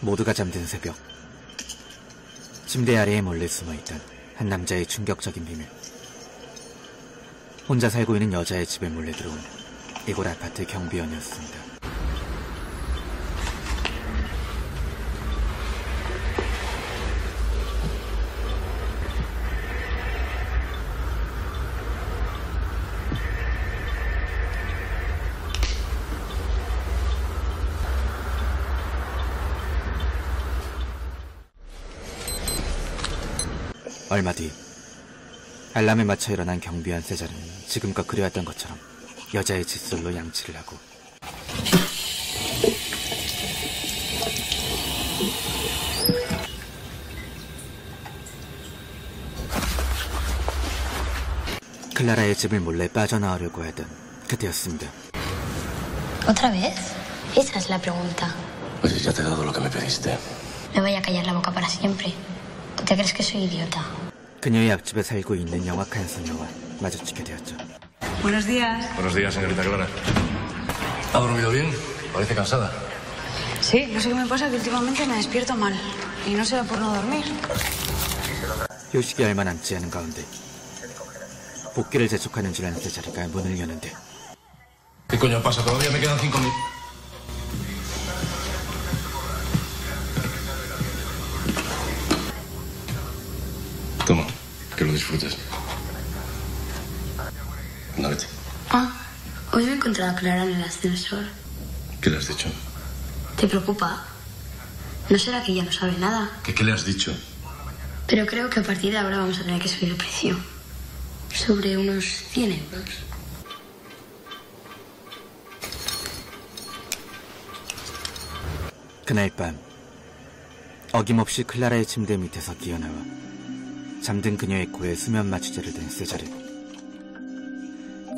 모두가 잠든 새벽, 침대 아래에 몰래 숨어있던 한 남자의 충격적인 비밀. 혼자 살고 있는 여자의 집에 몰래 들어온 이곳 아파트 경비원이었습니다. 얼마 뒤 알람에 맞춰 일어난 경비원 세자르는 지금껏 그려왔던 것처럼 여자의 칫솔로 양치를 하고 클라라의 집을 몰래 빠져나오려고 하던 그때였습니다. ¿Otra vez? Esa es la pregunta. Oye, ya te he dado lo que me pediste. Me voy a callar la boca para siempre. ¿Tú te crees que soy idiota? 그녀의 앞집에 살고 있는 영악한 소녀와 마주치게 되었죠. Buenos días. Buenos días, señorita Clara. ¿Ha dormido bien? Parece cansada. Sí, no sé qué me pasa, que últimamente me despierto mal. Y no será por no dormir. 휴식이 얼마 남지 않은 가운데 복귀를 재촉하는 줄 아는 세자리가 문을 여는데 ¿Qué coño pasa? Todavía me quedan 5 minutos. Toma, que lo disfrutes. Anda, vete. Ah, hoy me he encontrado a Clara en el ascensor. ¿Qué le has dicho? ¿Te preocupa? ¿No será que ella no sabe nada? ¿Qué le has dicho? Pero creo que a partir de ahora vamos a tener que subir el precio. Sobre unos 100 euros. 그날 밤 어김없이 클라라의 침대 밑에서 기어나와 잠든 그녀의 코에 수면 마취제를 댄 세자르.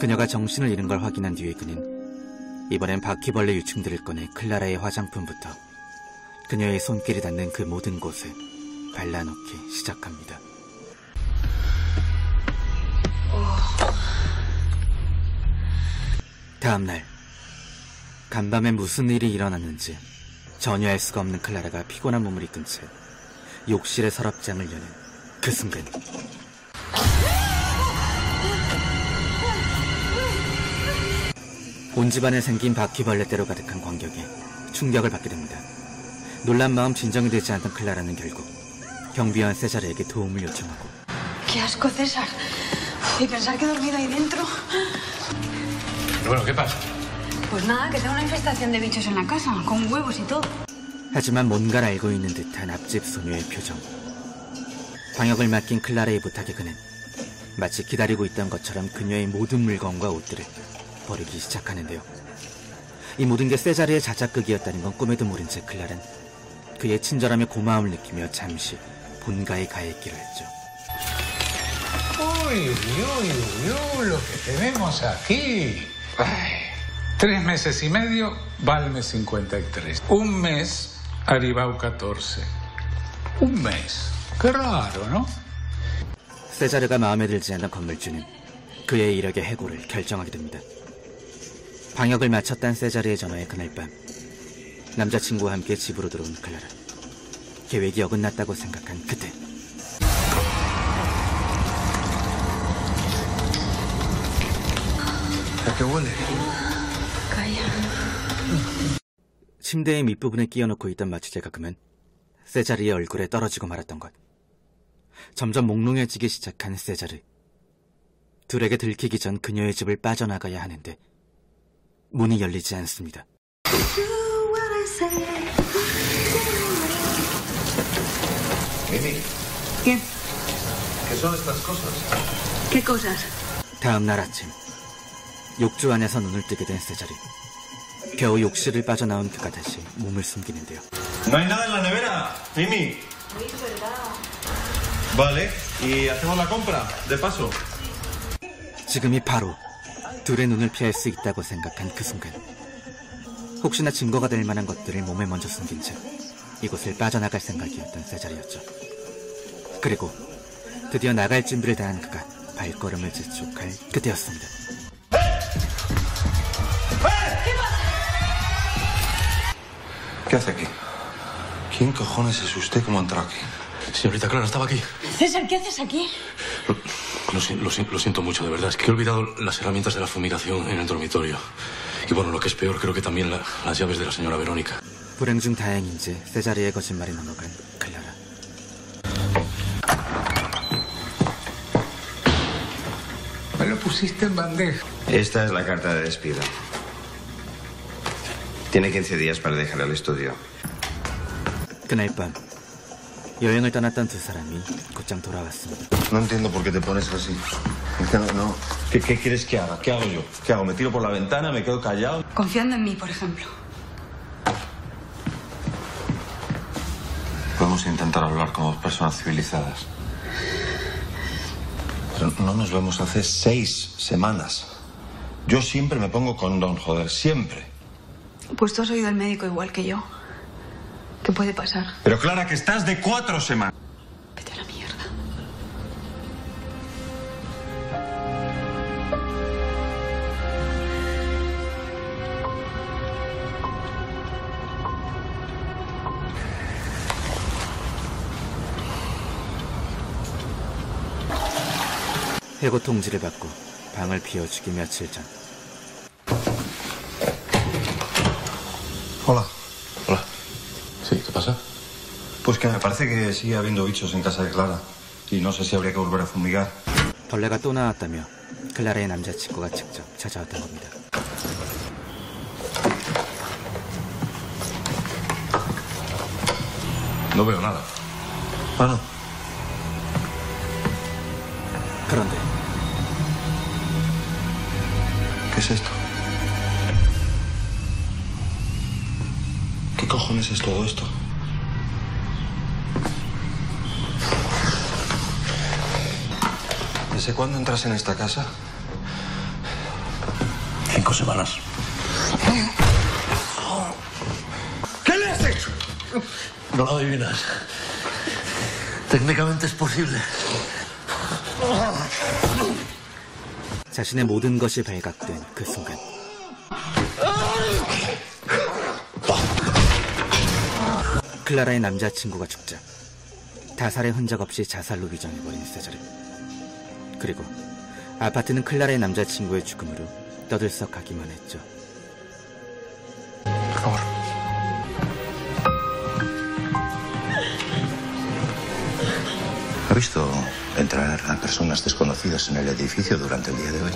그녀가 정신을 잃은 걸 확인한 뒤에 그는 이번엔 바퀴벌레 유충들을 꺼내 클라라의 화장품부터 그녀의 손길이 닿는 그 모든 곳에 발라놓기 시작합니다. 다음날 간밤에 무슨 일이 일어났는지 전혀 알 수가 없는 클라라가 피곤한 몸을 이끈 채 욕실의 서랍장을 여는 그 순간 온 집안에 생긴 바퀴벌레대로 가득한 광경에 충격을 받게 됩니다. 놀란 마음 진정이 되지 않던 클라라는 결국 경비원 세자르에게 도움을 요청하고 ¡Qué asco, César! Y pensar que he dormido ahí dentro. Pero bueno, ¿qué pasa? Pues nada, que tengo una infestación de bichos en la casa, con huevos y todo. 하지만 뭔가를 알고 있는 듯한 앞집 소녀의 표정. 방역을 맡긴 클라라의 부탁에 그는 마치 기다리고 있던 것처럼 그녀의 모든 물건과 옷들을 버리기 시작하는데요. 이 모든 게 세자르의 자작극이었다는 건 꿈에도 모른 채 클라라는 그의 친절함에 고마움을 느끼며 잠시 본가에 가 있기로 했죠. Uy, uy, uy, uy, lo que tenemos aquí. Ay, 3 meses y medio, Valme 53. Un mes, Aribau 14. Un mes. Qué raro, ¿no? 세자르가 마음에 들지 않는 건물주는 그의 이력의 해고를 결정하게 됩니다. 방역을 마쳤단 세자르의 전화에 그날 밤 남자친구와 함께 집으로 들어온 클라라. 계획이 어긋났다고 생각한 그때 ¿A qué huele? Calla. 침대의 밑부분에 끼워놓고 있던 마취제가 그만 세자르의 얼굴에 떨어지고 말았던 것. 점점 몽롱해지기 시작한 세자르. 둘에게 들키기 전 그녀의 집을 빠져나가야 하는데 문이 열리지 않습니다. Mimi, ¿Qué? ¿qué son estas cosas? ¿Qué cosas? 다음 날 아침 욕조 안에서 눈을 뜨게 된 세자르. 겨우 욕실을 빠져나온 그가 다시 몸을 숨기는데요. No hay nada en la nevera, Mimi. Vale, y hacemos la compra, de paso. 지금이 바로 둘의 눈을 피할 수 있다고 생각한 그 순간 혹시나 증거가 될 만한 것들을 몸에 먼저 숨긴 채 이곳을 빠져나갈 생각이었던 세자르였죠. 그리고 드디어 나갈 준비를 다한 그가 발걸음을 재촉할 그때였습니다. ¿Qué hace aquí? ¿Quién cojones es usted? ¿Cómo entró aquí? Señorita Clara, estaba aquí. César, ¿qué haces aquí? Lo siento mucho, de verdad. Es que he olvidado las herramientas de la fumigación en el dormitorio. Y bueno, lo que es peor, creo que también las llaves de la señora Verónica. 불행 중 다행인지 세자리의 거짓말이 넘어간 클라라. Me lo pusiste en bandeja. Esta es la carta de despido. Tiene 15 días para dejar el estudio. 그날 밤 여행을 떠났던 두 사람이 곧장 돌아왔습니다. No entiendo por qué te pones así. Es que no. ¿Qué quieres que haga? ¿Qué hago yo? ¿Qué hago? ¿Me tiro por la ventana? ¿Me quedo callado? Confiando en mí, por ejemplo. Podemos intentar hablar como dos personas civilizadas. Pero no nos vemos hace 6 semanas. Yo siempre me pongo condón, joder, siempre. Pues tú has oído al médico igual que yo. ¿Qué puede pasar? Pero Clara, que estás de 4 semanas. Vete a la mierda. 해고 통지를 받고 방을 비워주기 며칠 전. Hola. Hola. ¿Sí? ¿Qué pasa? Pues que me parece que sigue habiendo bichos en casa de Clara. Y no sé si habría que volver a fumigar. 벌레가 또 나왔다며 클라라의 남자친구가 직접 찾아왔던 겁니다. No veo nada. Ah, no. 그런데 ¿Qué es esto? ¿Qué cojones es todo esto? ¿Desde cuándo entras en esta casa? 5 semanas. ¿Qué le has hecho? No lo adivinas. Técnicamente es posible. 자신의 모든 것이 발각된 그 순간 클라라의 남자친구가 죽자 다살의 흔적 없이 자살로 위장해버린 세자르. 그리고 아파트는 클라라의 남자친구의 죽음으로 떠들썩하기만 했죠. Por favor. ¿Ha visto entrar a personas desconocidas en el edificio durante el día de hoy?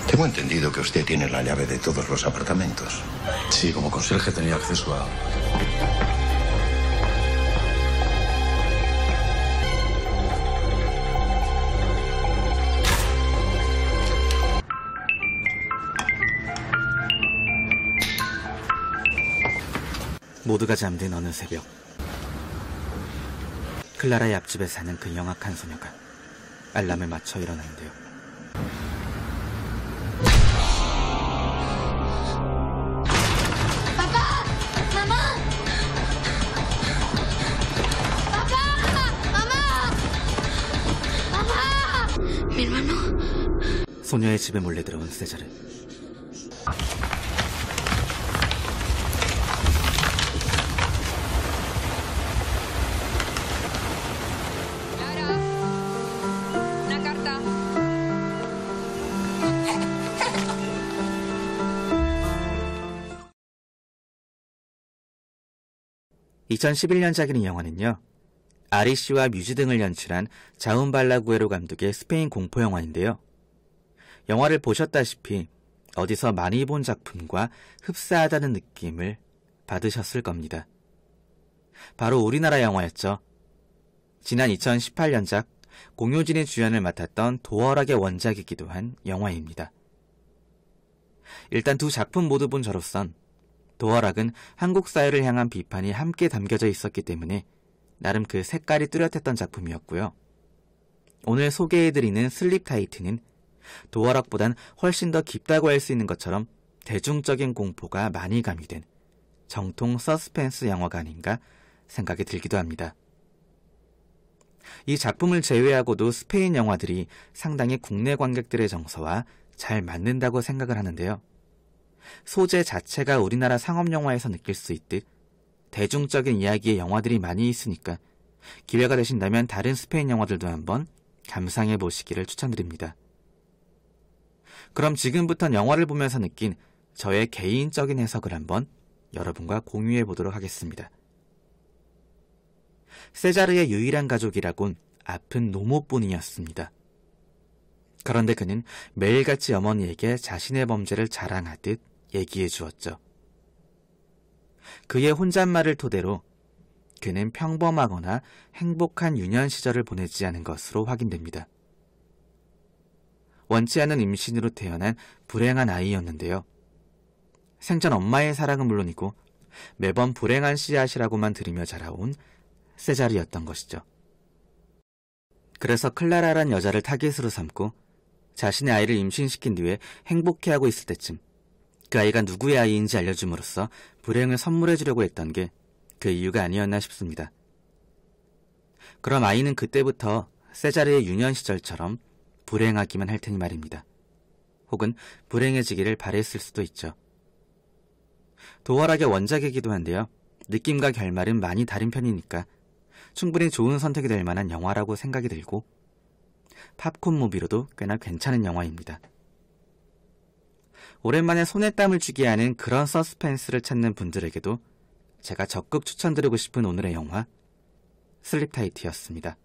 Tengo entendido que usted tiene la llave de todos los apartamentos. Sí, como conserje tenía acceso a... 모두가 잠든 어느 새벽 클라라의 앞집에 사는 그 영악한 소녀가 알람을 맞춰 일어나는데요. ¡Papá! ¡Mamá! ¡Papá! ¡Mamá! ¡Papá! Mi hermano. 소녀의 집에 몰래 들어온 세자르. Una carta. 2011년작인 이 영화는요, 아리 씨와 뮤즈 등을 연출한 자운 발라구에로 감독의 스페인 공포 영화인데요. 영화를 보셨다시피 어디서 많이 본 작품과 흡사하다는 느낌을 받으셨을 겁니다. 바로 우리나라 영화였죠. 지난 2018년작 공효진이 주연을 맡았던 도어락의 원작이기도 한 영화입니다. 일단 두 작품 모두 본 저로선 도어락은 한국 사회를 향한 비판이 함께 담겨져 있었기 때문에 나름 그 색깔이 뚜렷했던 작품이었고요. 오늘 소개해드리는 슬립 타이트는 도어락보단 훨씬 더 깊다고 할 수 있는 것처럼 대중적인 공포가 많이 가미된 정통 서스펜스 영화가 아닌가 생각이 들기도 합니다. 이 작품을 제외하고도 스페인 영화들이 상당히 국내 관객들의 정서와 잘 맞는다고 생각을 하는데요. 소재 자체가 우리나라 상업영화에서 느낄 수 있듯 대중적인 이야기의 영화들이 많이 있으니까 기회가 되신다면 다른 스페인 영화들도 한번 감상해 보시기를 추천드립니다. 그럼 지금부터는 영화를 보면서 느낀 저의 개인적인 해석을 한번 여러분과 공유해 보도록 하겠습니다. 세자르의 유일한 가족이라곤 아픈 노모뿐이었습니다. 그런데 그는 매일같이 어머니에게 자신의 범죄를 자랑하듯 얘기해 주었죠. 그의 혼잣말을 토대로 그는 평범하거나 행복한 유년 시절을 보내지 않은 것으로 확인됩니다. 원치 않은 임신으로 태어난 불행한 아이였는데요. 생전 엄마의 사랑은 물론이고 매번 불행한 씨앗이라고만 들으며 자라온 세자르였던 것이죠. 그래서 클라라란 여자를 타깃으로 삼고 자신의 아이를 임신시킨 뒤에 행복해하고 있을 때쯤 그 아이가 누구의 아이인지 알려줌으로써 불행을 선물해주려고 했던 게 그 이유가 아니었나 싶습니다. 그럼 아이는 그때부터 세자르의 유년 시절처럼 불행하기만 할 테니 말입니다. 혹은 불행해지기를 바랬을 수도 있죠. 도어락의 원작이기도 한데요. 느낌과 결말은 많이 다른 편이니까 충분히 좋은 선택이 될 만한 영화라고 생각이 들고 팝콘 무비로도 꽤나 괜찮은 영화입니다. 오랜만에 손에 땀을 쥐게 하는 그런 서스펜스를 찾는 분들에게도 제가 적극 추천드리고 싶은 오늘의 영화 슬립타이트였습니다.